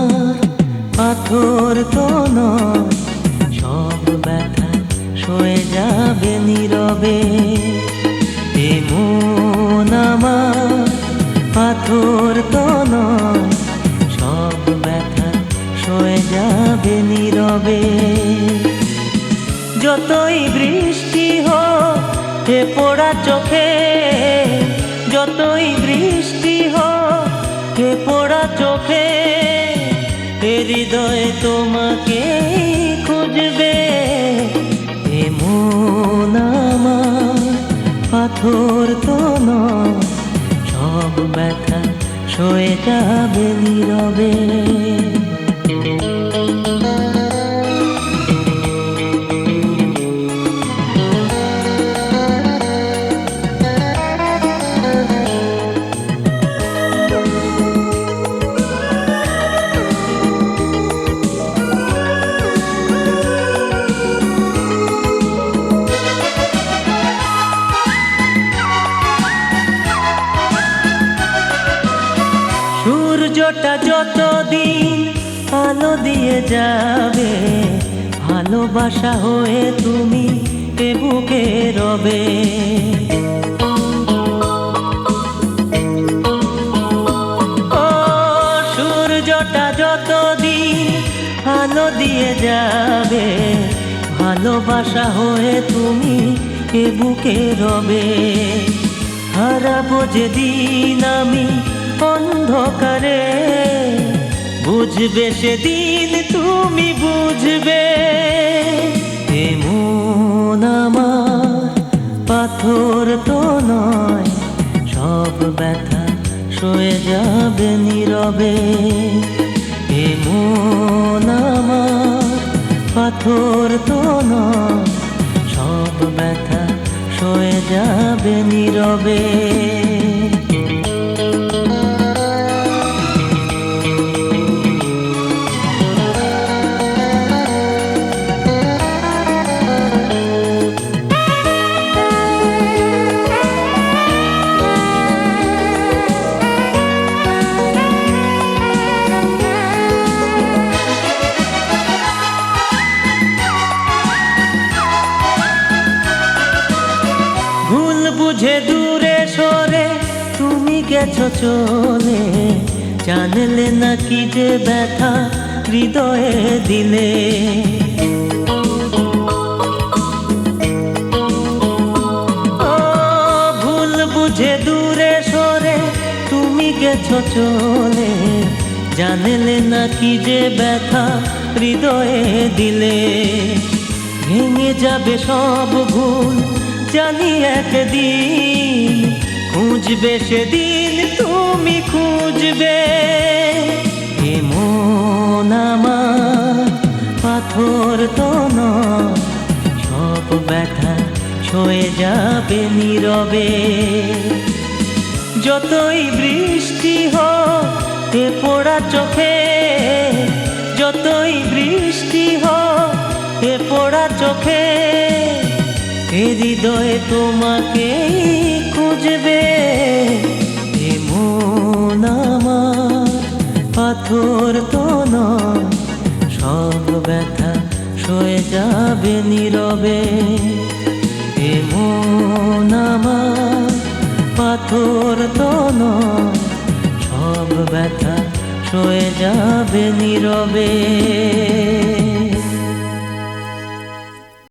আমার পাথর তো নয়, সব ব্যথা সয়ে যাবে নীরবে। এ মন আমার পাথর তো নয়, সব ব্যথা সয়ে যাবে নীরবে। যতই বৃষ্টি হোক এ পোড়া চোখে, যতই বৃষ্টি হোক এ পোড়া চোখে, এ হৃদয়ে তোমাকে খুঁজবে। এ মন আমার পাথর তো নয়, সব ব্যথা সয়ে যাবে নীরবে। সূর্যটা যতদিন আলো দিয়ে যাবে, ভালোবাসা হয়ে তুমি এ বুকে রবে। ও সূর্যটা যতদিন আলো দিয়ে যাবে, ভালোবাসা হয়ে তুমি এ বুকে রবে। হারাবো যেদিন আমি অন্ধকারে, বুঝবে সেদিন তুমি বুঝবে। এ মন আমার পাথর তো নয়, সব ব্যথা সয়ে যাবে নীরবে। এ মন আমার পাথর তো নয়, সব ব্যথা সয়ে যাবে নীরবে। ভুল বুঝে দূরে সরে তুমি গেছো চলে, জানলে না কি যে ব্যথা হৃদয়ে দিলে। ও ভুল বুঝে দূরে সরে তুমি গেছো চলে, জানলে না কি যে ব্যথা হৃদয়ে দিলে। ভেঙে যাবে সব ভুল জানি একদিন, খুঁজবে সেদিন তুমি খুঁজবে। এ মন আমার পাথর তো নয়, সব ব্যথা সয়ে যাবে নীরবে। যতই বৃষ্টি হোক এ পোড়া চোখে, যতই বৃষ্টি হোক এ পোড়া চোখে, এ হৃদয়ে তোমাকে খুঁজবে। এ মন আমার পাথর তো নয়, সব ব্যথা সয়ে যাবে নীরবে। এ মন আমার পাথর তো নয়, সব ব্যথা সয়ে যাবে নীরবে।